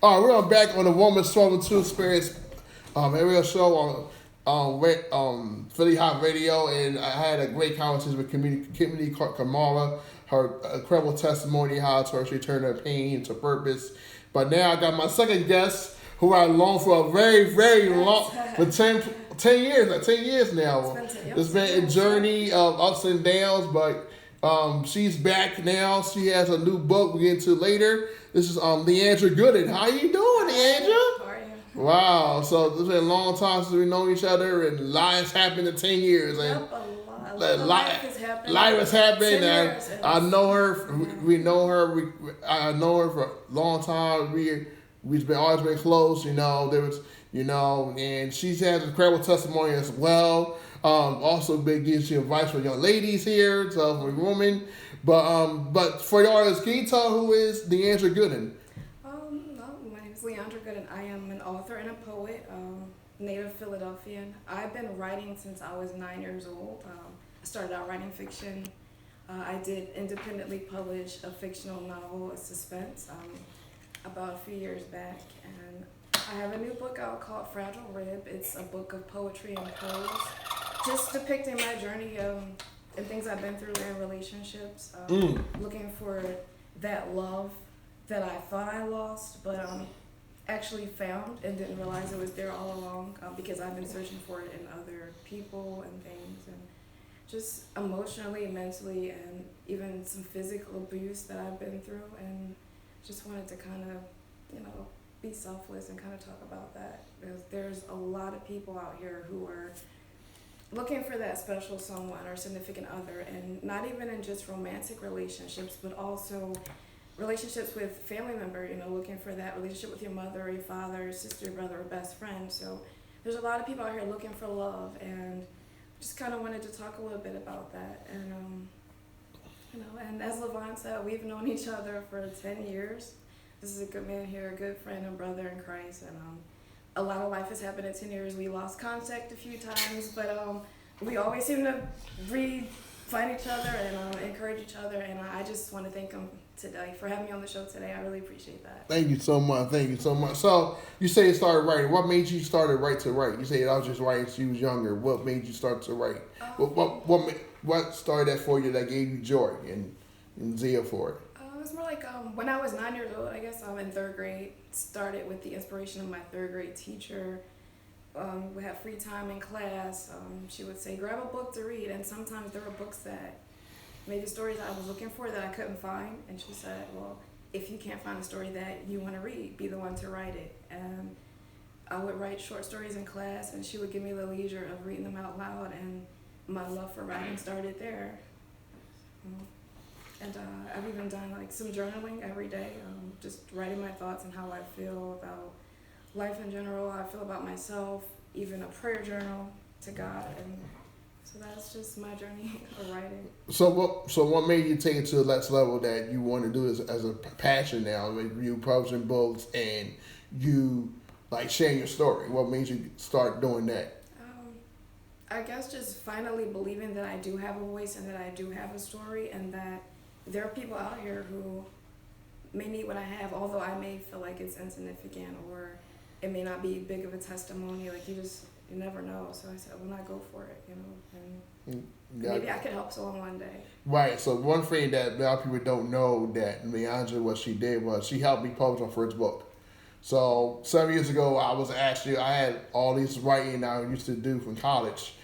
All right, we're back on the Woman's 12 and 2 Experience area show Philly Hot Radio, and I had a great conversation with community Kamara, her incredible testimony how to actually turn her pain into purpose. But now I got my second guest, who I've known for a very, very long, for 10 years, 10 years now. It's been a journey of ups and downs, but she's back now. She has a new book we'll get into later. This is Leandra Gooden. How you doing, Leandra? How are you? Wow. So it's been a long time since we know each other, and lives happened in 10 years. And Yep, a lot. Life has happened. life has happened. 10 years. I know her. We know her. I know her for a long time. We've been always been close. There was and she has incredible testimony as well. Also, big gives you advice for young ladies here, so for women. But for the artists, can you tell who is Leandra Gooden? My name is Leandra Gooden. I am an author and a poet, native Philadelphian. I've been writing since I was 9 years old. I started out writing fiction. I did independently publish a fictional novel, a suspense, about a few years back, and I have a new book out called Fragile Rib. It's a book of poetry and prose, just depicting my journey and things I've been through in relationships, looking for that love that I thought I lost, but actually found and didn't realize it was there all along, because I've been searching for it in other people and things, and just emotionally, mentally, and even some physical abuse that I've been through, and just wanted to kind of, be selfless and kind of talk about that, because there's a lot of people out here who are looking for that special someone or significant other, and not even in just romantic relationships, but also relationships with family member, looking for that relationship with your mother or your father, your sister, your brother, or best friend. So there's a lot of people out here looking for love, and just kind of wanted to talk a little bit about that. And and as Levon said, we've known each other for 10 years. This is a good man here, a good friend and brother in Christ, and a lot of life has happened in 10 years. We lost contact a few times, but we always seem to find each other and encourage each other, and I just want to thank him today for having me on the show today. I really appreciate that. Thank you so much. Thank you so much. So you say you started writing. What made you start to write? You say I was just writing since you was younger. What made you start to write? What started that for you that gave you joy and zeal for it? It was more like when I was 9 years old, I guess, in third grade. Started with the inspiration of my third grade teacher. We had free time in class. She would say, grab a book to read, and sometimes there were books that maybe stories I was looking for that I couldn't find, and she said, well, if you can't find a story that you want to read, be the one to write it. And I would write short stories in class, and she would give me the leisure of reading them out loud, and my love for writing started there. And I've even done some journaling every day, just writing my thoughts and how I feel about life in general, how I feel about myself, even a prayer journal to God, and so that's just my journey of writing. So what made you take it to the next level that you want to do this as a passion now? Like you publishing books and you sharing your story. What made you start doing that? I guess just finally believing that I do have a voice and that I do have a story, and that there are people out here who may need what I have, although I may feel like it's insignificant or it may not be big of a testimony. You never know. So I said, well, not go for it, and maybe I could help someone one day. Right. So one thing that a lot of people don't know that Leandra, what she did was she helped me publish my first book. So 7 years ago, I had all these writing I used to do from college,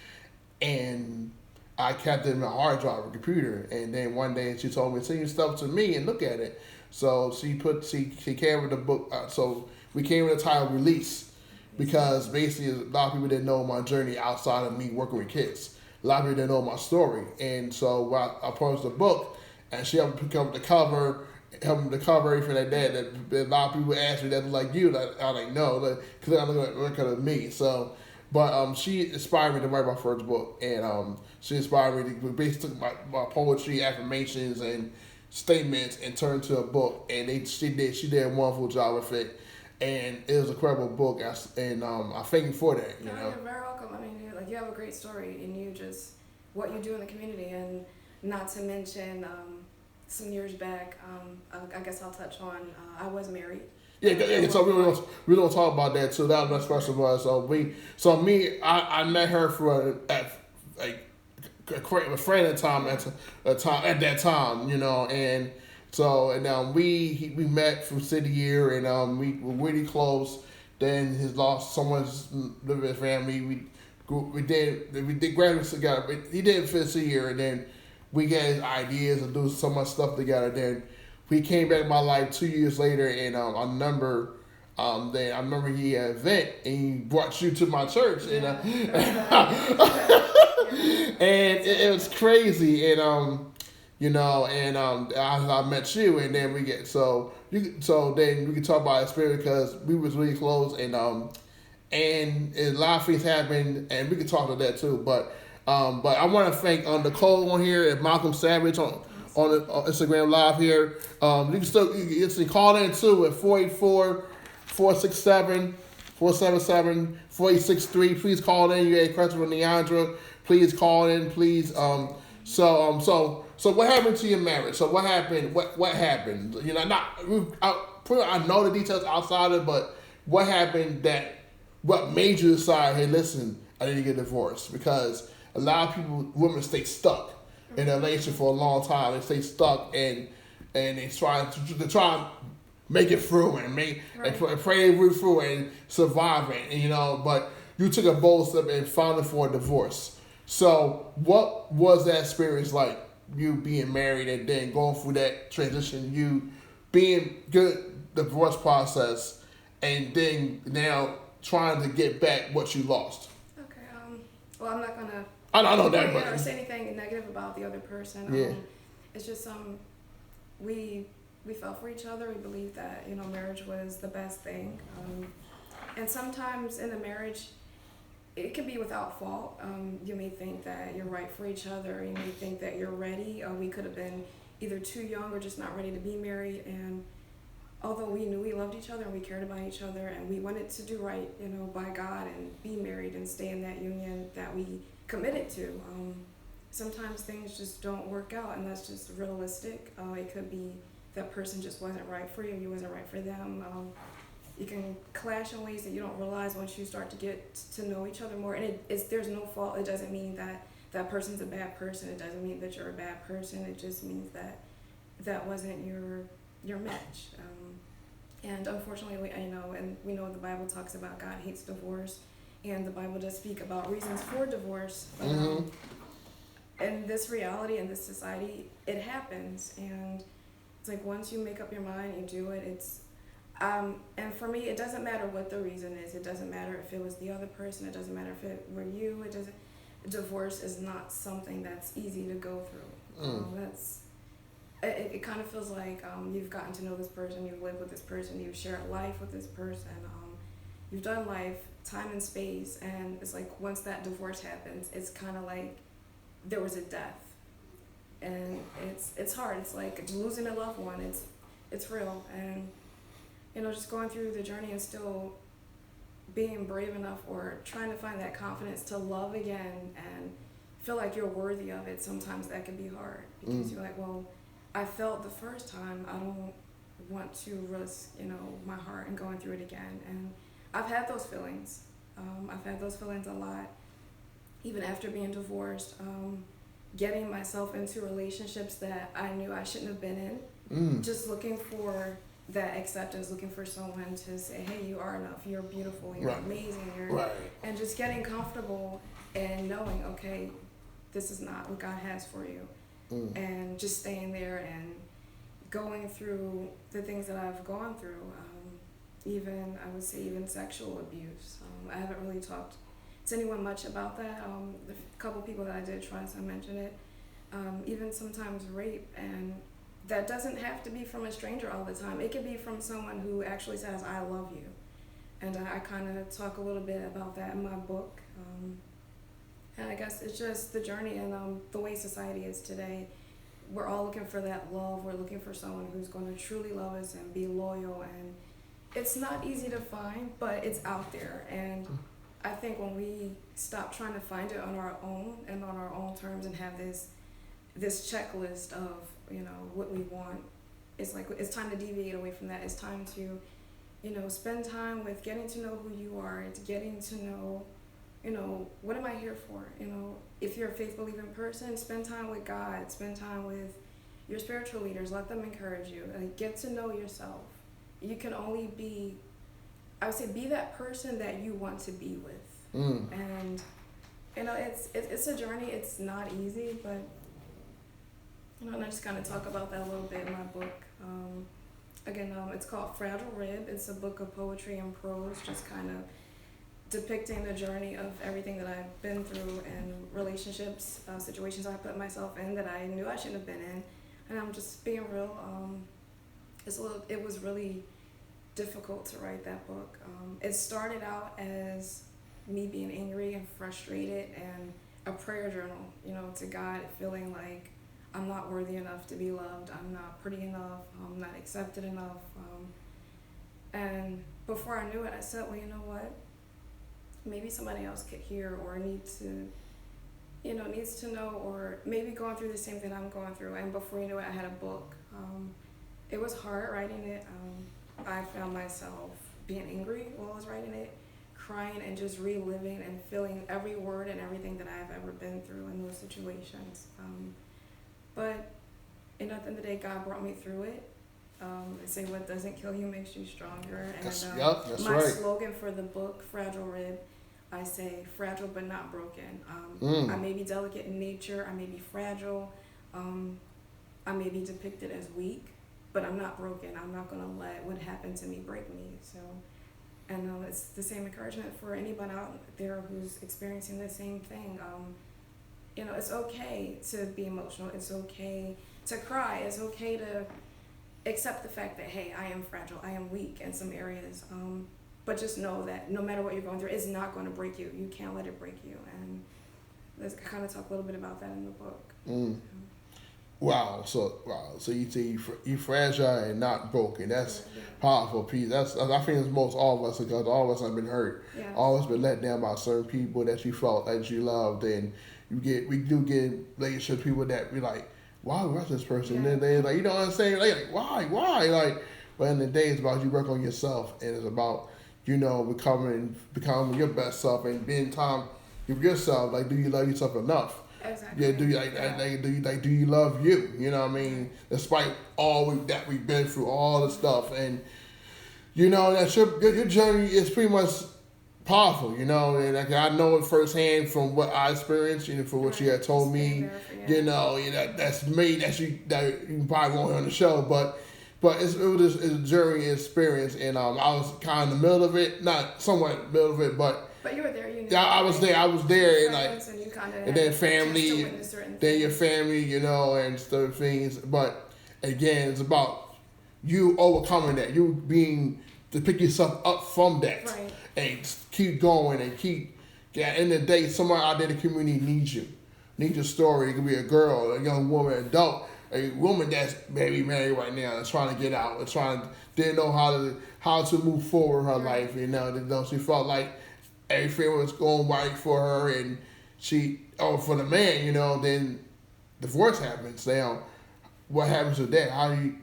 and I kept it in my hard drive or computer, and then one day she told me, send your stuff to me and look at it. So she came with the book, so we came with the title Release, because basically a lot of people didn't know my journey outside of me working with kids. A lot of people didn't know my story, and so I published the book, and she helped me pick up the cover, everything like that. That a lot of people asked me that like you, I'm like no, because I'm looking at me. So. But she inspired me to write my first book, and she inspired me to basically took my poetry, affirmations, and statements and turned to a book. And she did a wonderful job with it, and it was a incredible book. And I thank you for that. You're very welcome. I mean, you have a great story, and you just what you do in the community, and not to mention some years back. I guess I'll touch on. I was married. Yeah, yeah. So we don't talk about that too. That was my special was. I met her for a friend at the time at that time, and so we met from city year, and we were really close. Then he lost someone's living in his family. We did graduate together. But he did fifth year, and then we got ideas and do so much stuff together. Then we came back in my life 2 years later, and I remember he had an event and he brought you to my church, and and it was crazy, and I met you, and then then we can talk about experience because we was really close, and a lot of things happened, and we can talk about that too. But I want to thank Nicole on here and Malcolm Savage on the Instagram live here. You can call in too at 484-467-477-4863. Please call in. You had a question from Leandra. Please call in. Please. So what happened to your marriage? So what happened? What happened? I know the details outside of it, but what happened what made you decide, hey, listen, I need to get divorced? Because a lot of women stay stuck in a relationship for a long time. They stay stuck and they try to make it through and pray through and survive it. And, but you took a bold step and found for a divorce. So what was that experience like? You being married and then going through that transition, you being good divorce process, and then now trying to get back what you lost. Okay. Well, I'm not gonna. I know that, or say anything negative about the other person. Yeah. It's just we fell for each other. We believed that marriage was the best thing. And sometimes in a marriage, it can be without fault. You may think that you're right for each other. You may think that you're ready. We could have been either too young or just not ready to be married. And although we knew we loved each other and we cared about each other and we wanted to do right, by God and be married and stay in that union that we committed to, sometimes things just don't work out, and that's just realistic. It could be that person just wasn't right for you. You wasn't right for them. You can clash in ways that you don't realize once you start to get to know each other more. And there's no fault. It doesn't mean that that person's a bad person. It doesn't mean that you're a bad person. It just means that wasn't your match. And unfortunately, we know the Bible talks about God hates divorce, and the Bible does speak about reasons for divorce. In this reality, in this society, it happens, and it's like once you make up your mind, you do it. And for me, it doesn't matter what the reason is. It doesn't matter if it was the other person. It doesn't matter if it were you. Divorce is not something that's easy to go through. It kind of feels like you've gotten to know this person, you've lived with this person, you've shared life with this person, you've done life, time and space, and it's like once that divorce happens, it's kind of like there was a death, and it's hard. It's like losing a loved one. It's real, and just going through the journey and still being brave enough or trying to find that confidence to love again and feel like you're worthy of it. Sometimes that can be hard because you're like, well, I felt the first time, I don't want to risk, my heart and going through it again. And I've had those feelings. I've had those feelings a lot, even after being divorced, getting myself into relationships that I knew I shouldn't have been in, just looking for that acceptance, looking for someone to say, hey, you are enough, you're beautiful, you're amazing, and just getting comfortable and knowing, okay, this is not what God has for you. And just staying there and going through the things that I've gone through, even sexual abuse. I haven't really talked to anyone much about that. The couple people that I did try to mention it, even sometimes rape, and that doesn't have to be from a stranger all the time. It can be from someone who actually says, I love you. And I kind of talk a little bit about that in my book. And I guess it's just the journey and the way society is today. We're all looking for that love. We're looking for someone who's going to truly love us and be loyal. And it's not easy to find, but it's out there. And I think when we stop trying to find it on our own and on our own terms and have this checklist of, what we want, it's like it's time to deviate away from that. It's time to, spend time with getting to know who you are. It's getting to know, what am I here for? If you're a faith believing person, spend time with God. Spend time with your spiritual leaders. Let them encourage you. Like, get to know yourself. You can only be, I would say, be that person that you want to be with. And it's a journey. It's not easy, but and I just kind of talk about that a little bit in my book. Again, it's called Fragile Rib. It's a book of poetry and prose, just kind of depicting the journey of everything that I've been through and relationships, situations I put myself in that I knew I shouldn't have been in. And I'm just being real. It was really difficult to write that book. It started out as me being angry and frustrated and a prayer journal, to God, feeling like I'm not worthy enough to be loved. I'm not pretty enough. I'm not accepted enough. And before I knew it, I said, well, you know what? Maybe somebody else could hear or needs to know, or maybe going through the same thing I'm going through. And before you knew it, I had a book. It was hard writing it. I found myself being angry while I was writing it, crying and just reliving and feeling every word and everything that I've ever been through in those situations. But at the end of the day, God brought me through it. They say what doesn't kill you makes you stronger. And That's my right. slogan for the book, Fragile Rib, I say fragile but not broken. I may be delicate in nature. I may be fragile. I may be depicted as weak, but I'm not broken. I'm not going to let what happened to me break me. So, and it's the same encouragement for anybody out there who's experiencing the same thing. It's okay to be emotional. It's okay to cry. It's okay to accept the fact that, hey, I am fragile. I am weak in some areas. But just know that no matter what you're going through, it's not going to break you. You can't let it break you. And let's kind of talk a little bit about that in the book. Wow. So you say you fragile and not broken. That's powerful piece. I think it's most all of us, because all of us have been hurt. Yeah. All of us been let down by certain people that you felt that you loved, and we do get relationships, people that be like, why was this person? Yeah. And they're like, you know what I'm saying? Like, why? Like, but in the day, it's about you work on yourself, and it's about, becoming your best self and being time with yourself. Like, do you love yourself enough? Exactly. Yeah. Do you love you? You know what I mean? Despite all that we've been through, all the stuff, and that your journey is pretty much powerful, and like I know it firsthand from what I experienced, from what you had told me, that's me, that you probably won't hear on the show, but it was a journey experience, and I was kind of in the middle of it, not somewhat in the middle of it, but you were there. I was there, and like, and then family, then your family, and certain things. But again, it's about you overcoming that, you being to pick yourself up from that, right, and keep going and keep. Yeah, in the day, someone out there in the community needs you, needs your story. It could be a girl, a young woman, adult, a woman that's maybe married right now, that's trying to get out, didn't know how to move forward in her life. She felt like everything was going right for her, and for the man, then divorce happens. Now, what happens with that? How you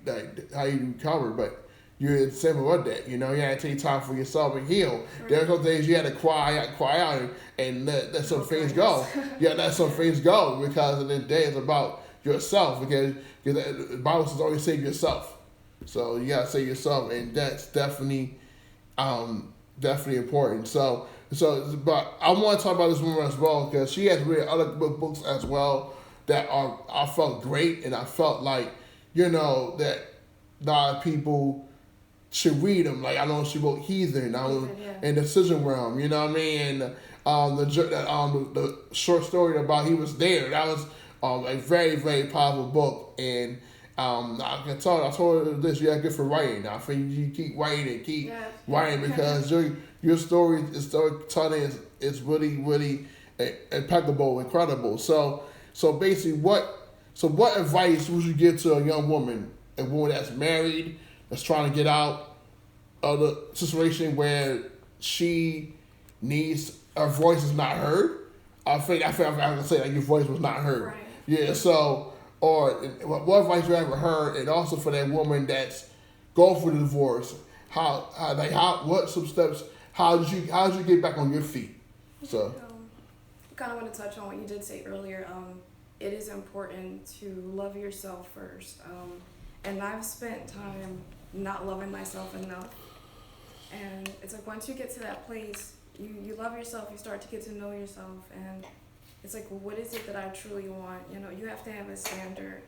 recover? But you're simple with that. You had to take time for yourself and heal. Right. There are some things you had to cry out, and let some things go. Let some things go, because at the end of the day, it's about yourself. Because the Bible says always save yourself. So you gotta save yourself, and that's definitely important. But I want to talk about this woman as well, because she has written other books as well that I felt great, and I felt like, that a lot of people should read them. Like, I know she wrote Heathen, in the Decision Realm, you know what I mean? And the short story about He Was There, that was a very, very powerful book. And I told her this, you're good for writing. I think you keep writing and keep writing, because your storytelling is really, really impeccable, incredible. So basically, what advice would you give to a woman that's married, that's trying to get out of the situation where she needs, her voice is not heard? I can say like your voice was not heard. Right. Yeah. So, or what advice you ever heard, and also for that woman that's going through the divorce, what some steps? How did you get back on your feet? So I kind of want to touch on what you did say earlier. It is important to love yourself first. And I've spent time not loving myself enough. And it's like once you get to that place, you love yourself, you start to get to know yourself. And it's like, well, what is it that I truly want? You know, you have to have a standard.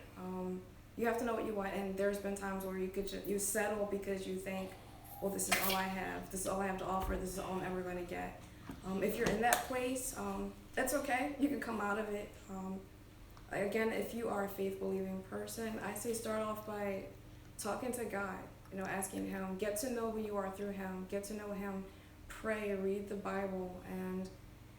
You have to know what you want. And there's been times where you settle because you think, well, this is all I have. This is all I have to offer. This is all I'm ever going to get. If you're in that place, that's okay. You can come out of it. Again, if you are a faith-believing person, I say start off by talking to God, you know, asking Him, get to know who you are through Him, get to know Him, pray, read the Bible, and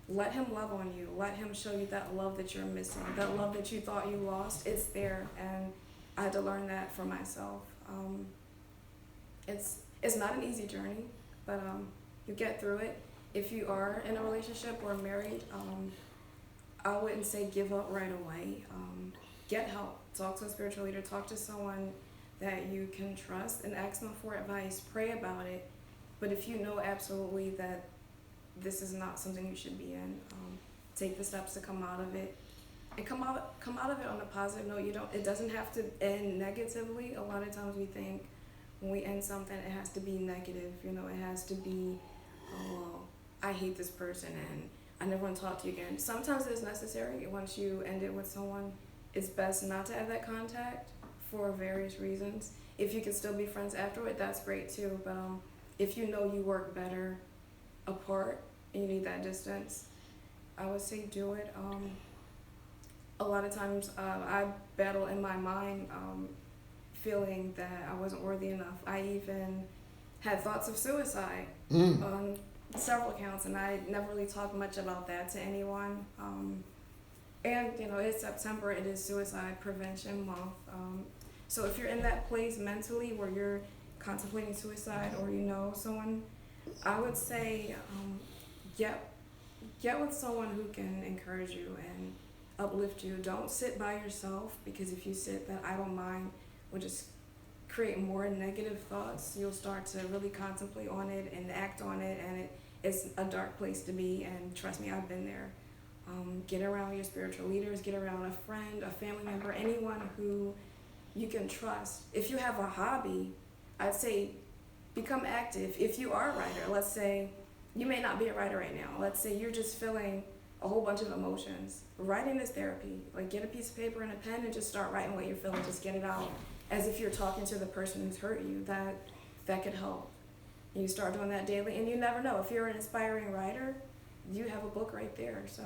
let Him love on you. Let Him show you that love that you're missing, that love that you thought you lost. It's there, and I had to learn that for myself. It's not an easy journey, but you get through it. If you are in a relationship or married, I wouldn't say give up right away. Get help. Talk to a spiritual leader. Talk to someone that you can trust and ask them for advice. Pray about it. But if you know absolutely that this is not something you should be in, take the steps to come out of it. And come out of it on a positive note. It doesn't have to end negatively. A lot of times we think when we end something, it has to be negative. You know, it has to be, oh, well, I hate this person and I never want to talk to you again. Sometimes it's necessary. Once you end it with someone, it's best not to have that contact for various reasons. If you can still be friends afterward, that's great too. But if you know you work better apart and you need that distance, I would say do it. A lot of times I battle in my mind feeling that I wasn't worthy enough. I even had thoughts of suicide on several accounts, and I never really talked much about that to anyone. And you know, it's September, it is Suicide Prevention Month. So if you're in that place mentally where you're contemplating suicide or you know someone, I would say get with someone who can encourage you and uplift you. Don't sit by yourself, because if you sit, that idle mind will just create more negative thoughts. You'll start to really contemplate on it and act on it, and it's a dark place to be. And trust me, I've been there. Get around your spiritual leaders, get around a friend, a family member, anyone who you can trust. If you have a hobby, I'd say become active. If you are a writer, let's say you may not be a writer right now. Let's say you're just feeling a whole bunch of emotions. Writing is therapy. Like, get a piece of paper and a pen and just start writing what you're feeling. Just get it out as if you're talking to the person who's hurt you. That could help. You start doing that daily, and you never know. If you're an inspiring writer, you have a book right there. So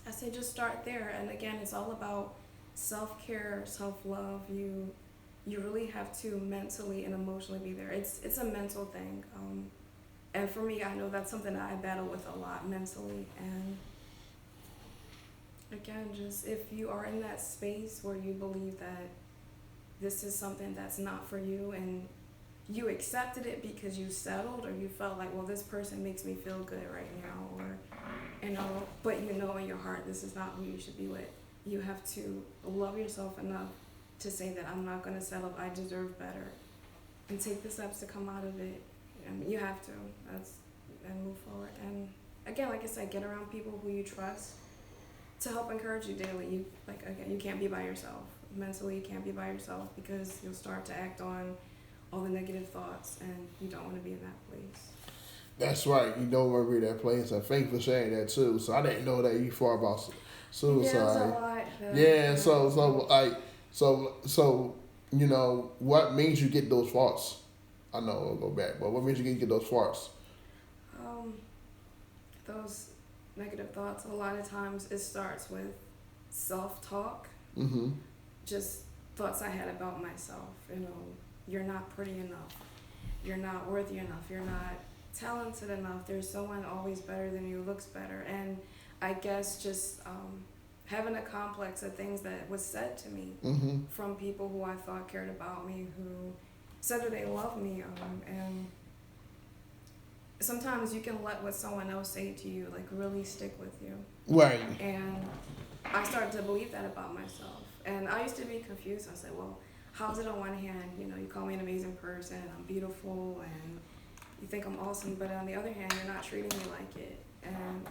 I say just start there. And again, it's all about self-care, self-love. You really have to mentally and emotionally be there. It's a mental thing. And for me, I know that's something that I battle with a lot mentally. And again, just if you are in that space where you believe that this is something that's not for you, and you accepted it because you settled, or you felt like, well, this person makes me feel good right now, or, you know, but you know in your heart this is not who you should be with. You have to love yourself enough to say that I'm not going to settle, I deserve better, and take the steps to come out of it. You have to, and move forward. And again, like I said, get around people who you trust to help encourage you daily. You can't be by yourself. Mentally, you can't be by yourself, because you'll start to act on all the negative thoughts, and you don't want to be in that place. That's right. You don't want to be in that place. And thank you for sharing that too. So I didn't know that you thought about suicide. Yeah, it's a lot. Yeah. So you know, what made you get those thoughts? I know I'll go back, but what made you get those thoughts? Those negative thoughts, a lot of times it starts with self-talk. Mm-hmm. Just thoughts I had about myself. You know, you're not pretty enough. You're not worthy enough. You're not talented enough. There's someone always better than you, looks better. And I guess just having a complex of things that was said to me from people who I thought cared about me, who said that they love me, and sometimes you can let what someone else say to you like really stick with you. Right. And I started to believe that about myself. And I used to be confused. I said, well, how's it on one hand, you call me an amazing person, I'm beautiful, and you think I'm awesome, but on the other hand, you're not treating me like it. And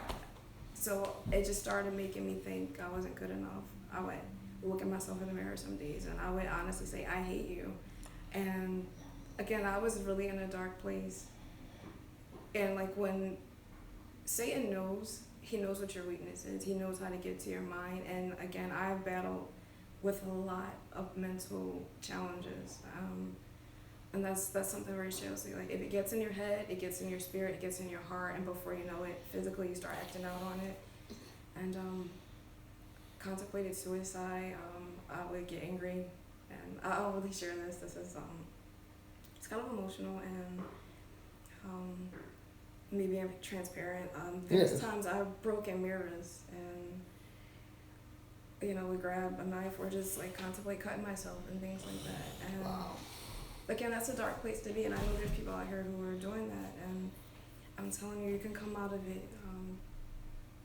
so it just started making me think I wasn't good enough. I would look at myself in the mirror some days and I would honestly say, I hate you. And again, I was really in a dark place. And like when Satan knows, he knows what your weakness is. He knows how to get to your mind. And again, I've battled with a lot of mental challenges. And that's something very seriously. Like if it gets in your head, it gets in your spirit, it gets in your heart, and before you know it, physically you start acting out on it. And contemplated suicide. I would get angry, and I'll really share this. This is it's kind of emotional, and me being transparent. There's times I've broken mirrors, and we grab a knife or just like contemplate cutting myself and things like that. And again, that's a dark place to be, and I know there's people out here who are doing that, and I'm telling you, you can come out of it.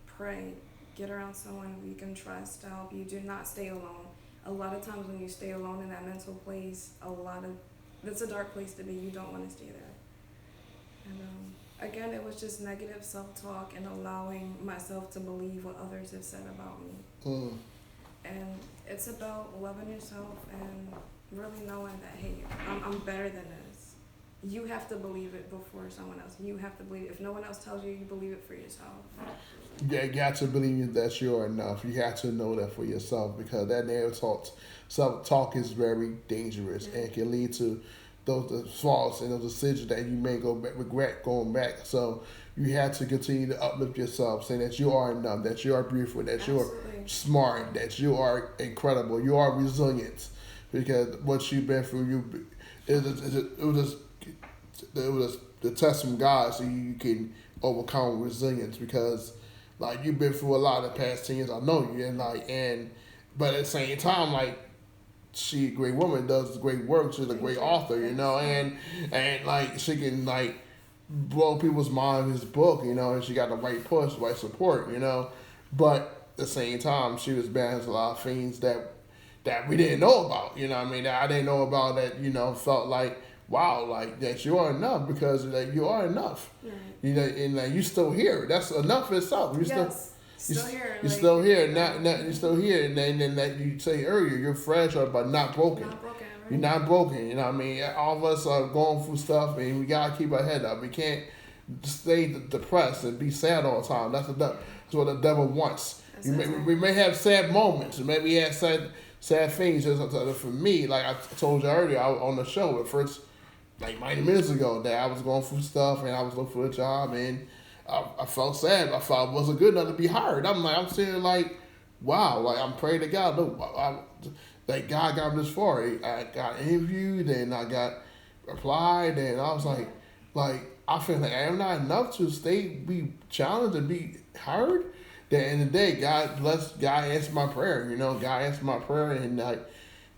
Pray, get around someone who you can trust to help you. Do not stay alone. A lot of times when you stay alone in that mental place, that's a dark place to be. You don't want to stay there. And again, it was just negative self-talk and allowing myself to believe what others have said about me. And it's about loving yourself and really knowing that, hey, I'm better than this. You have to believe it before someone else. You have to believe it. If no one else tells you, you believe it for yourself. Yeah, you got to believe that you're enough. You have to know that for yourself, because that negative self-talk is very dangerous and can lead to those faults and those decisions that you may regret going back. So you have to continue to uplift yourself, saying that you are enough, that you are beautiful, that you are smart, that you are incredible, you are resilient. Because what you've been through, it was the test from God, so you can overcome resilience. Because like you've been through a lot of the past 10 years, I know you, but at the same time, like she a great woman, does great work. She's a great author, and like she can like blow people's mind with his book, and she got the right push, right support, But at the same time, she was balancing a lot of things that we didn't know about, that I didn't know about, that, felt like, wow, like that you are enough, because like you are enough, and like you still here. That's enough itself. You still here. You're still here. You're still here. And then like you say earlier, you're fragile but not broken. Not broken, right? You're not broken. All of us are going through stuff, and we gotta keep our head up. We can't stay depressed and be sad all the time. That's what the devil wants. We may have sad moments, and maybe have sad things. For me, like I told you earlier on the show, at first, like 90 minutes ago, that I was going through stuff and I was looking for a job, and I felt sad. I felt I wasn't good enough to be hired. I'm sitting like, wow, like I'm praying to God. Look, like God got me this far. I got interviewed and I got applied, and I was like I feel like I'm not enough to be challenged and be hired. At the end of the day, God answered my prayer. God answered my prayer, and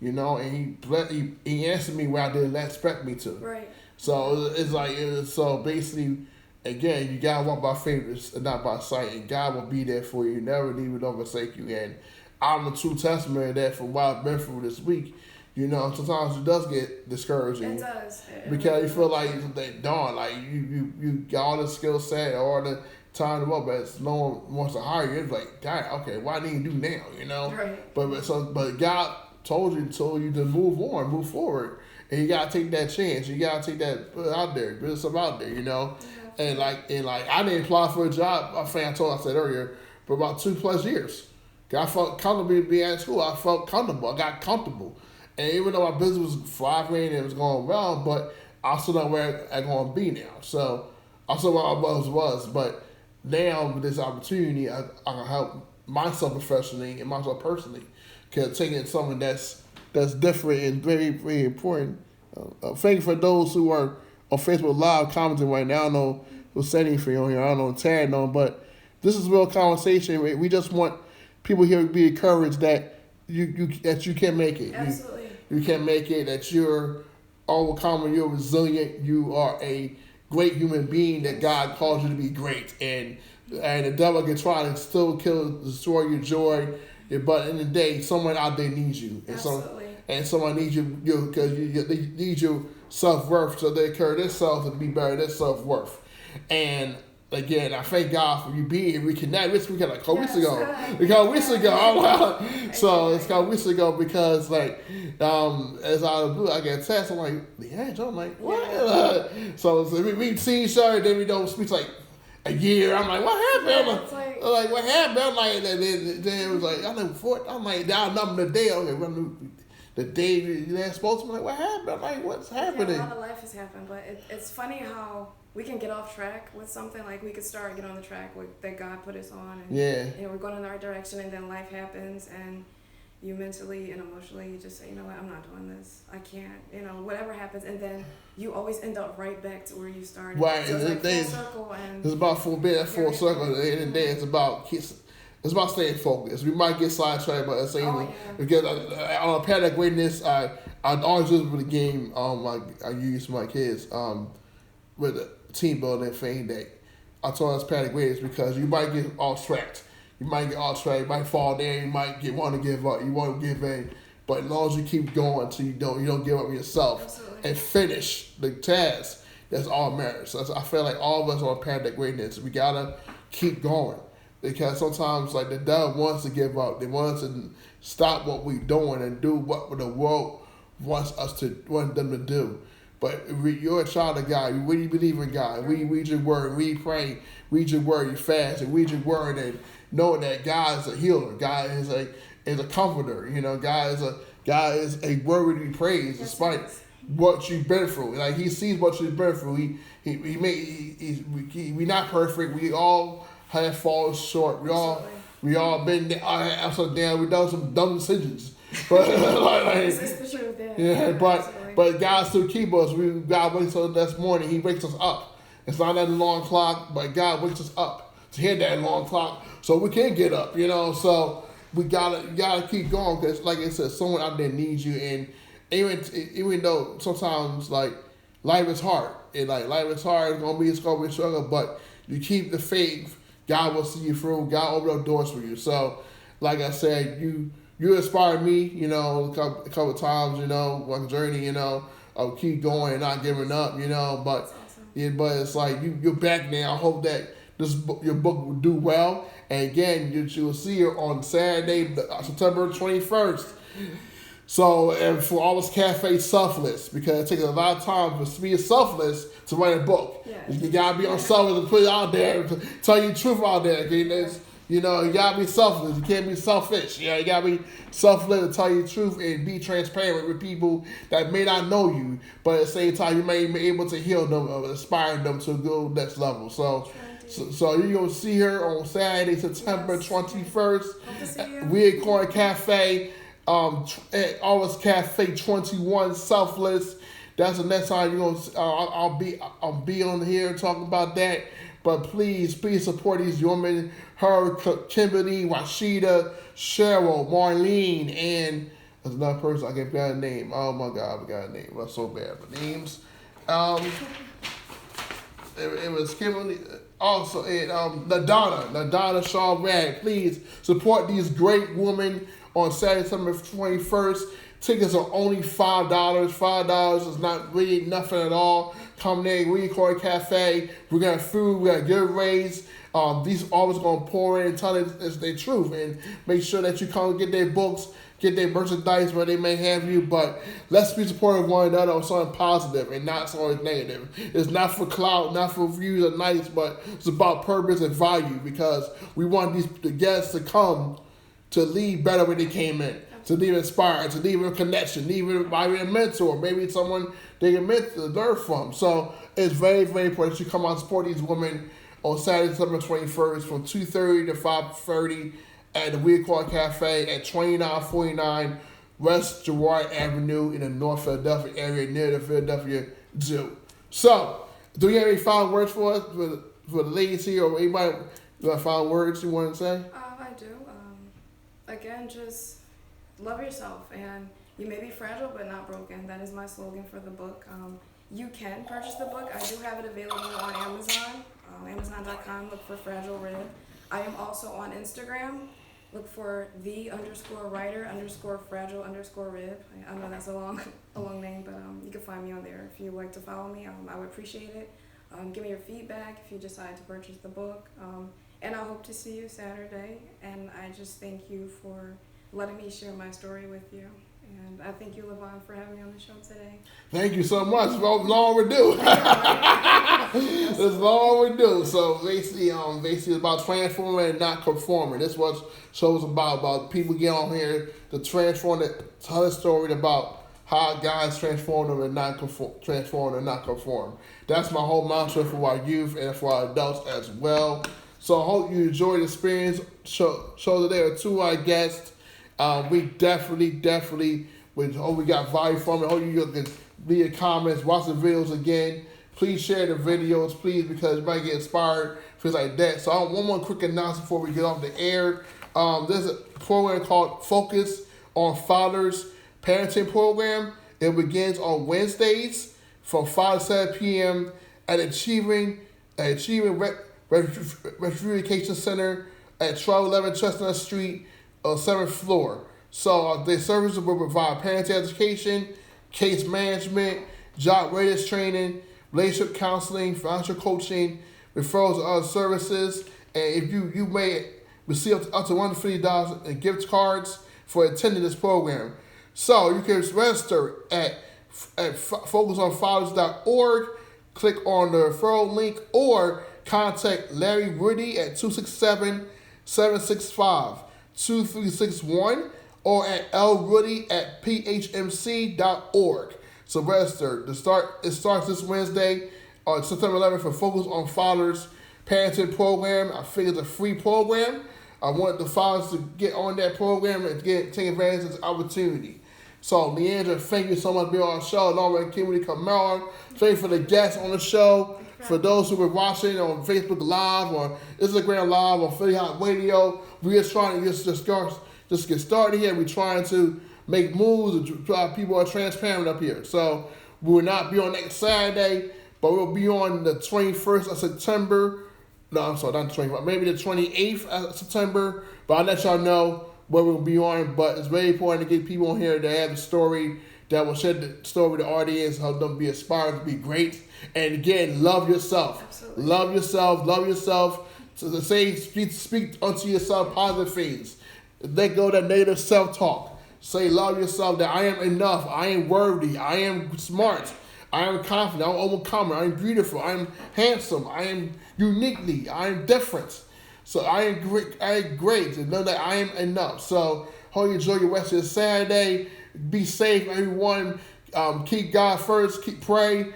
and he answered me where I didn't expect me to. Right. So it's like so basically, again, you gotta walk by faith and not by sight, and God will be there for you. Never leave you, nor forsake you. And I'm a true testament of that from what I've been through this week. Sometimes it does get discouraging. It does. Because you feel like like you got all the skill set, all the time to work, but no one wants to hire you. It's like, God, okay, what I need to do now, Right. But God told you to move on, move forward, and you gotta take that chance. You gotta take that, put it out there, put stuff out there, And like I didn't apply for a job. I said earlier, for about 2+ years. I felt comfortable being at school. I felt comfortable. I got comfortable, and even though my business was thriving and it was going well, but I still know where I'm going to be now. So I still where I was, but now with this opportunity, I can help myself professionally and myself personally, because taking something that's different and very, very important. Thank you for those who are on Facebook Live commenting right now. I don't know who's saying anything on here. I don't know Tad know, but this is a real conversation. We just want people here to be encouraged that you can make it. Absolutely. You can make it. That you're overcoming. You're resilient. You are a great human being, that God calls you to be great, and the devil can try to still destroy your joy, but in the day, someone out there needs you, and and someone needs because they need your self-worth, so they encourage themselves to be better than self-worth. And again, I thank God for you being here. We connect. We got like a couple weeks ago. So it's a couple weeks ago because as out of the blue, I get a text. I'm like, Leandra. I'm like, what? Yeah. So we see each other, then we don't speak like a year. I'm like, what happened? I'm like, what happened? I'm like, then it was like, I know Fort. I'm like, down number the day. Okay, the day you last spoke to me. I'm like, what happened? I'm like, what's happening? Yeah, a lot of life has happened, but it's funny how we can get off track with something. Like we could get on the track that God put us on, and we're going in the right direction, and then life happens, and you mentally and emotionally you just say, you know what, I'm not doing this. I can't, whatever happens, and then you always end up right back to where you started. Right, so it's like full circle, and it's about full circle. At the end of the day, it's about staying focused. We might get sidetracked, but it's because on a path of greatness, I always use with the game. I use my kids with the team building thing that I told us path of greatness because you might get off track. You might fall down. You might want to give up. You want to give in, but as long as you keep going until you don't give up yourself. Absolutely. And finish the task, that's all matters. So I feel like all of us on a path of greatness. We gotta keep going. Because sometimes, the devil wants to give up. They want us to stop what we're doing and do what the world wants them to do. But if you're a child of God, you really believe in God. We read your word, we pray, read your word, you fast, and read your word, and knowing that God is a healer, God is a comforter. God is a word to be praised, despite what you've been through. Like He sees what you've been through. We not perfect. We all have fallen short. We all been upside down. We done some dumb decisions, but but God still keep us. God wakes us up this morning. He wakes us up. It's not that long clock, but God wakes us up to hear that long clock, so we can get up. So we gotta keep going because, like I said, someone out there needs you. And even though sometimes life is hard, and life is hard, it's gonna be a struggle, but you keep the faith. God will see you through. God will open up doors for you. So, like I said, you inspired me, a couple of times, on the journey, of keep going and not giving up, but awesome. But it's like you're back now. I hope that your book will do well. And again, you will see her on Saturday, September 21st. So, and for all us cafe selfless, because it takes a lot of time to be selfless to write a book. Yeah. You gotta be on selfless to put it out there, to tell you the truth out there. Okay? You gotta be selfless. You can't be selfish. You gotta be selfless to tell you the truth and be transparent with people that may not know you, but at the same time you may be able to heal them or inspire them to go next level. So you're gonna see her on Saturday, September 21st, Weird Corner Cafe. At Always Cafe 21 Selfless. That's the next time you're gonna. I'll be on here talking about that. But please support these women. Her, Kimberly, Rashida, Cheryl, Marlene, and there's another person I can't forget a name. Oh my God, I forgot a name. That's so bad. But names. It was Kimberly. Also, Ladonna Shaw Rag. Please support these great women. On Saturday, September 21st, tickets are only $5. $5 is not really nothing at all. Come there, Weird Corner Cafe. We got food, we got giveaways. These always gonna pour in and tell it's their truth, and make sure that you come get their books, get their merchandise where they may have you. But let's be supportive of one another on something positive and not something negative. It's not for clout, not for views or nice, but it's about purpose and value, because we want the guests to come to leave better when they came in, to leave inspired, to leave a connection, leave a mentor, maybe someone they can learn from. So it's very, very important that you come out and support these women on Saturday, September 21st from 2:30 to 5:30 at the Weird Corner Cafe at 2949 West Girard Avenue in the North Philadelphia area near the Philadelphia Zoo. So, do you have any final words for us, for the ladies here, or anybody got final words you want to say? I do. Again, just love yourself, and you may be fragile but not broken. That is my slogan for the book. You can purchase the book. I do have it available on Amazon, Amazon.com. Look for Fragile Red. I am also on Instagram look for the_writer_fragile_rib. I know that's a long name, but you can find me on there if you'd like to follow me. I would appreciate it. Give me your feedback if you decide to purchase the book. And I hope to see you Saturday. And I just thank you for letting me share my story with you. And I thank you, Levon, for having me on the show today. Thank you so much. It's long overdue. It's long overdue. So basically it's about transforming and not conforming. This was shows about people get on here to transform it, tell a story about how God's transformed them and not conform. That's my whole mantra for our youth and for our adults as well. So I hope you enjoyed the experience. Show today are two of our guests. We definitely, we got value from it. Hope you can leave your comments, watch the videos again. Please share the videos, please, because you might get inspired, things like that. So one more quick announcement before we get off the air. There's a program called Focus on Fathers Parenting Program. It begins on Wednesdays from 5 to 7 p.m. at Achieving Reunification Center at 1211 Chestnut Street, 7th floor. So the services will provide parenting education, case management, job readiness training, relationship counseling, financial coaching, referrals to other services, and if you may receive up to $150 in gift cards for attending this program. So you can register at focusonfathers.org, click on the referral link, or contact Larry Rudy at 267-765-2361 or at lrudy@phmc.org. So register. It starts this Wednesday on September 11th for Focus on Fathers Parenting Program. I think it's a free program. I want the fathers to get on that program and take advantage of this opportunity. So, Leandra, thank you so much for being on our show. Along with Kimberly Camara. Thank you for the guests on the show. For those who were watching on Facebook Live or Instagram Live or Philly Hot Radio, we're just trying to just get started here. We're trying to make moves and people are transparent up here. So we will not be on next Saturday, but we'll be on the 21st of September. No, I'm sorry, not the 21st, maybe the 28th of September. But I'll let y'all know where we'll be on. But it's very important to get people on here that have a story that will share the story with the audience, help them be inspired to be great. And again, love yourself. Absolutely. Love yourself. So to say, speak unto yourself positive things. Let go of that negative self-talk. Say, love yourself, that I am enough, I am worthy, I am smart, I am confident, I am overcomer, I am beautiful, I am handsome, I am uniquely, I am different. So I am great, and know that I am enough. So hope you enjoy your rest of your Saturday. Be safe, everyone. Keep God first. Pray.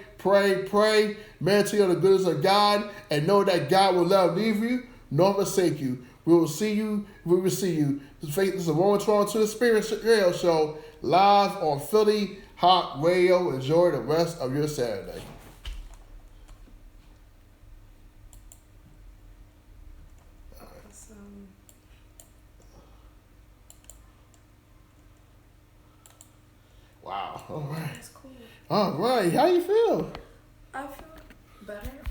Meditate on the goodness of God, and know that God will never leave you nor forsake you. We will see you. This is a Roman Toronto to the Spirit Radio Show live on Philly Hot Radio. Enjoy the rest of your Saturday. Wow. All right. That's cool. All right. How you feel? I feel better.